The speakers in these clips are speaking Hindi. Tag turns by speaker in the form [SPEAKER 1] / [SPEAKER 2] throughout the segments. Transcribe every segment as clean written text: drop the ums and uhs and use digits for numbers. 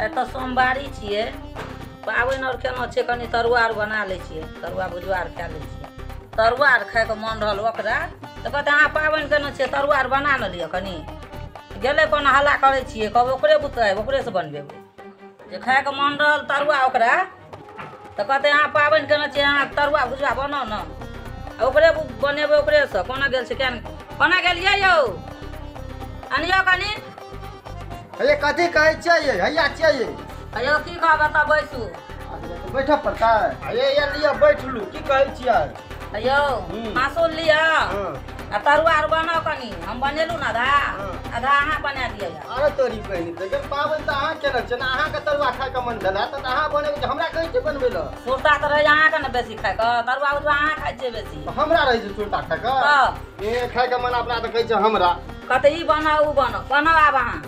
[SPEAKER 1] तो सोमवारी छिए पाबनि और केना छै कनी तरुआ आर बना लै छियै तरुआ भुजुआ आर खा लै छियै तरुआ आर खायके मन रहल ओकरा तऽ कहते अहाँ पाबनि केना छियै तरुआ आर बना न लिअ कनी गेलै कोनो हल्ला करै छियै कहब ओकरे बुतै ओकरेसँ बनबेबै जे खायके मन रहल तरुआ ओकरा तऽ कहते अहाँ पाबनि केना छियै अहाँ तरुआ भुजुआ बनाउ न ओकरे बनेबै ओकरेसँ कोना गेल छै केना कोना गेलियै यौ अनियो कनी
[SPEAKER 2] हे कथी कहै छियै हैया छियै
[SPEAKER 1] अयो की कहब तऽ बैसू
[SPEAKER 2] बैठ पड़ता हे ये लिया बैठलू की कहै छियै
[SPEAKER 1] अयो मासुल लिअ आ तरुआ आर बनाउ कनी हम बनेलू ने आधा आधा अहाँ बना दिअ
[SPEAKER 2] अरे तोरी बहिनी तऽ जब पाबनि तऽ अहाँ केना छै ने अहाँके तरुआ खायके मन भेला तऽ अहाँ बनेबै हमरा कहै छै बनबै लए
[SPEAKER 1] सुरता तऽ रहै अहाँके ने बेसी खायके तरुआ उरुआ अहाँ खाइ छियै बेसी
[SPEAKER 2] हमरा रहै छै सुरता खायके ए खायके मन अपना तऽ कहै छै हमरा
[SPEAKER 1] कहते ई बनाउ उ बनाउ आब अहाँ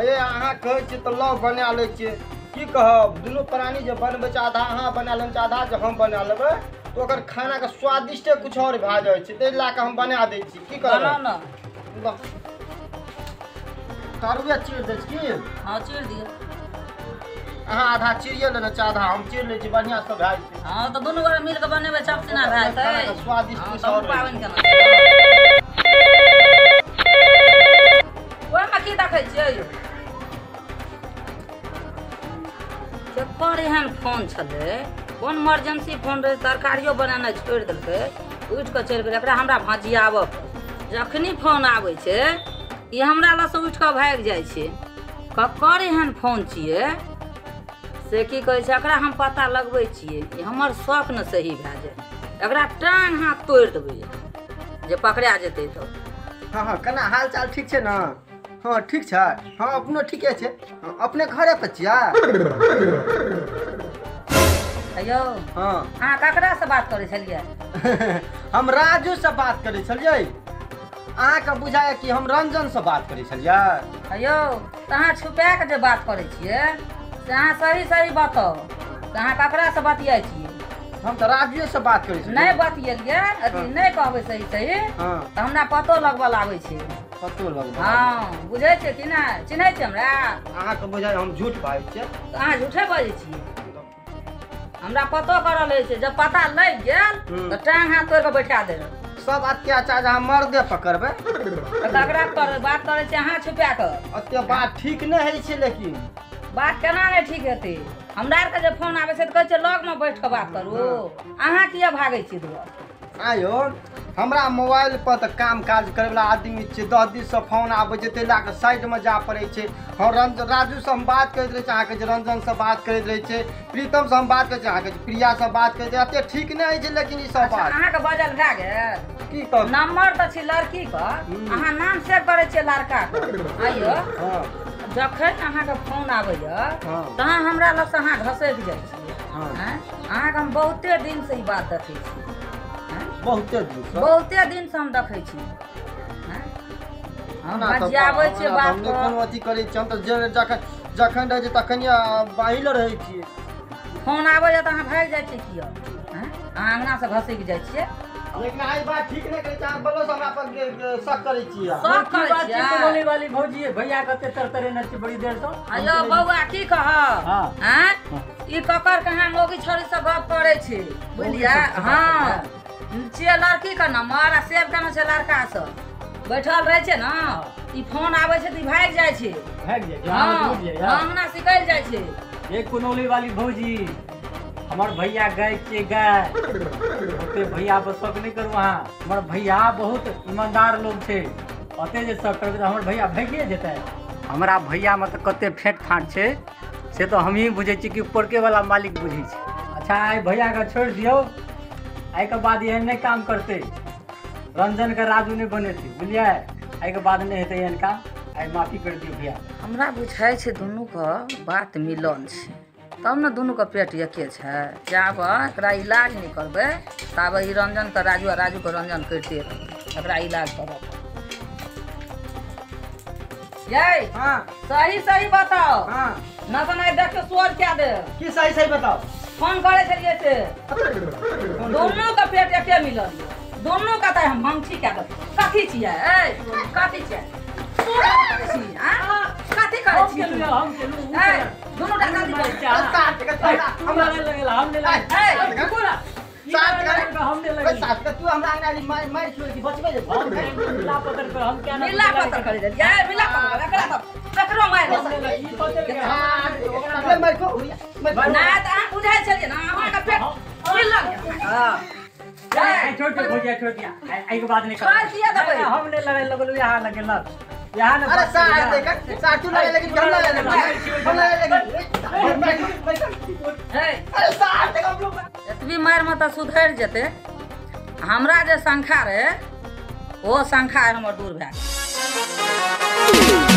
[SPEAKER 2] अये अहाँ कहै छियै तऽ लऽ बना लै छियै की कहब दुनू प्राणी जे बनबै छै आधा अहाँ बना लेबै आधा जे हम बना लेबै तो ओकर खाना के स्वादिष्टे कुछ और भए जाइ छै ताहि लए कऽ हम बना दै छी की करब
[SPEAKER 1] बनाउ ने
[SPEAKER 2] तरुआ चीर दै छी की
[SPEAKER 1] हाँ चीर दियौ
[SPEAKER 2] अहाँ आधा चीरिए लेने छी आधा हम चीर लै छी बढ़िआँ से भए जेतै
[SPEAKER 1] हाँ तऽ दुनू गोरे मिल कऽ बनेबै चपसिना भए जेतै
[SPEAKER 2] स्वादिष्ट
[SPEAKER 1] हाँ,
[SPEAKER 2] कुछ
[SPEAKER 1] तब
[SPEAKER 2] और
[SPEAKER 1] पाबनि केना ओहिमे की देखै छियै यौ केकर एहन फोन छलै कोन इमरजेंसी फोन रहै तरकारियो बनेनाइ छोड़ि देलकै उठि कऽ चलि गेलै एकरा हमरा भजियाबऽ जखनी फोन आबै छै ई हमरा लगसँ उठि कऽ भागि जाइ छै ककर एहन फोन छियै से की कहै छै एकरा हम पता लगबै छियै ई हमर शौक ने सही भए जाय एकरा टाँग हाथ तोड़ि देबै जे पकड़ा जेतै तऽ
[SPEAKER 2] हाँ हाँ केना हाल चाल ठीक छै ने हाँ ठीक छै हाँ अपनो ठीके छै अपने घरे पर छियै
[SPEAKER 1] अयौ
[SPEAKER 2] हाँ
[SPEAKER 1] अहाँ ककरासँ बात करै छलियै
[SPEAKER 2] हम राजू से बात करै छलियै अहाँके बुझाय कि हम रंजन से बात करै छलियै
[SPEAKER 1] अयौ तऽ अहाँ छुपा कऽ जे बात करै छियै से अहाँ सही सही बताउ तऽ अहाँ ककरासँ बतियाइ छियै
[SPEAKER 2] हम तऽ राजूए से बात करै छलियै
[SPEAKER 1] नहि बतियेलियै अथी नहि कहबै सही सही
[SPEAKER 2] हाँ
[SPEAKER 1] तऽ हमरा पतो लगबऽ आबै छै
[SPEAKER 2] पतो लगबै
[SPEAKER 1] हाँ बुझै छियै कि नहि चिन्है छियै हमरा
[SPEAKER 2] अहाँके बुझाय हम झूठ बाजै छियै
[SPEAKER 1] तऽ अहाँ झूठे बजै छियै हमरा पतो करऽ लै छै जब पता लागि गेल तऽ टाँग हाथ तोड़ि कऽ बैठा देबै
[SPEAKER 2] सब अत्याचार अहाँ मर्दे पर करबै
[SPEAKER 1] तऽ ककरा करबै बात करै छियै अहाँ छुपा कऽ
[SPEAKER 2] एते बात ठीक नहि होइ छै लेकिन
[SPEAKER 1] बात केना नहि ठीक हेतै हमरा आरके जे फोन आबै छै तऽ कहै छै लगमे बैठ कऽ बात करू अहाँ किया भागै छियै दूर
[SPEAKER 2] आयो हमरा मोबाइल पर तऽ काम काज करे वाला आदमी छै 10 दिन से फोन आबै छै ताहि लए कऽ साइड में जा पड़ै छै हम राजू से हम बात करैत रहै छै अहाँके जे रंजन से बात करैत रहै छै प्रीतम से हम बात करैत छी अहाँके प्रिया से बात करैत एते ठीक नहि होइ छै लेकिन ई सब बात
[SPEAKER 1] अहाँके बजल भए गेल
[SPEAKER 2] की कहब
[SPEAKER 1] नंबर तऽ छै लड़कीके अहाँ नाम सेव करै छियै लड़काके आइयो जखन अहाँके फोन आबैया तहाँ हमरा लगसँ अहाँ घसकि जाइ छियै अहाँके हम बहुते दिन से ई बात देखै छी बहुते दिन से हम देखै छी हम बजियाबै छियै बात
[SPEAKER 2] कोनो अथी करै छी हम तऽ जखन रहै छै तखन बाहिल रहै छियै
[SPEAKER 1] फोन आबैया तऽ अहाँ भागि जाइ छियै किया अहाँ अंगना से घसकि जाइ छियै
[SPEAKER 2] लेकिन आई बात ठीक नहीं करे चाहे बोलो हमरा पर शक करे छियै
[SPEAKER 1] शक करे छियै
[SPEAKER 3] बोले वाली भौजी भैया कते तरतरे न छी बड़ी देर से
[SPEAKER 1] अयो बौआ की कहब हैं ई ककर कहाँ मोगी छोरी से गप करे छी बुझलियै हां छियै लड़की का नंबर आ सेव करना छै लड़का से बैठल रहे छै ना ई फोन आबै छै त भाग जाइ छै अंगना सिकल जाइ छै
[SPEAKER 3] एक कुनौली वाली भौजी हमार भैया गाय के गाय ओते भैया पर शक नहीं करू अहाँ हमर भैया बहुत ईमानदार लोग छै ओते जे शक करबै त हमर भैया भागिए जेतै हमरा भैया में त कते फेट फाट छै से तो हम ही बुझै छी कि ऊपर के वाला मालिक बुझै छै अच्छा आई भैया के छोड़ दियो आई के बाद एहन नहीं काम करते रंजन के राजू नहीं बने थे बुझलिए आई के बाद नहीं हेतै एहन काम आई माफी कर दियो भैया
[SPEAKER 1] हमरा बुझाइ छै दुनू के बात मिलन छै तब ने दुनू के पेट एके छै जाब एकरा इलाज नहीं करबै ताब ई रंजन के राजू आ राजू के रंजन करिते रहबै एकरा इलाज करब ये
[SPEAKER 2] हां
[SPEAKER 1] सही सही बताओ
[SPEAKER 2] हां
[SPEAKER 1] ना तो नहीं देख के सोच क्या दे
[SPEAKER 2] की सही सही बताओ
[SPEAKER 1] फोन करे छलिए से दोनों का पेट एके मिलल दोनों का त हम छी क्या कथी छियै ए कथी छियै कथी करै
[SPEAKER 3] हम
[SPEAKER 1] छी
[SPEAKER 3] केलू हम केलू
[SPEAKER 1] ए दुनू टा गलती करै छी
[SPEAKER 2] साथ के हमरा
[SPEAKER 3] हमरा लगल हमने लगल बोला
[SPEAKER 2] साथ के
[SPEAKER 3] हमने
[SPEAKER 2] ओए
[SPEAKER 3] लगल
[SPEAKER 2] साथ के तू हमरा अंगना मार छोड़ के बचबे जे
[SPEAKER 3] हम मिला पत्थर पे हम क्या
[SPEAKER 1] मिला पत्थर कर दे ए मिला पत्थर एकरा तो ककरो मार
[SPEAKER 3] ई पत्थर के
[SPEAKER 2] अबे मार को
[SPEAKER 1] ना त आ बुझाइ छलिए ना अहाँ का पेट मिल हां
[SPEAKER 3] छोड़ दिया आई के बात नहीं
[SPEAKER 1] छोड़ दिया दबे
[SPEAKER 3] हमने लगल यहाँ लगल यहाँ ना
[SPEAKER 2] अरे साथ देख साथ तू लगे लेकिन हम लगे लेकिन अरे साथ देख हम लोग
[SPEAKER 1] एतबी मार में त सुधर जेते हमरा जे शंखा रहे ओ शंखा हमर दूर भए गेल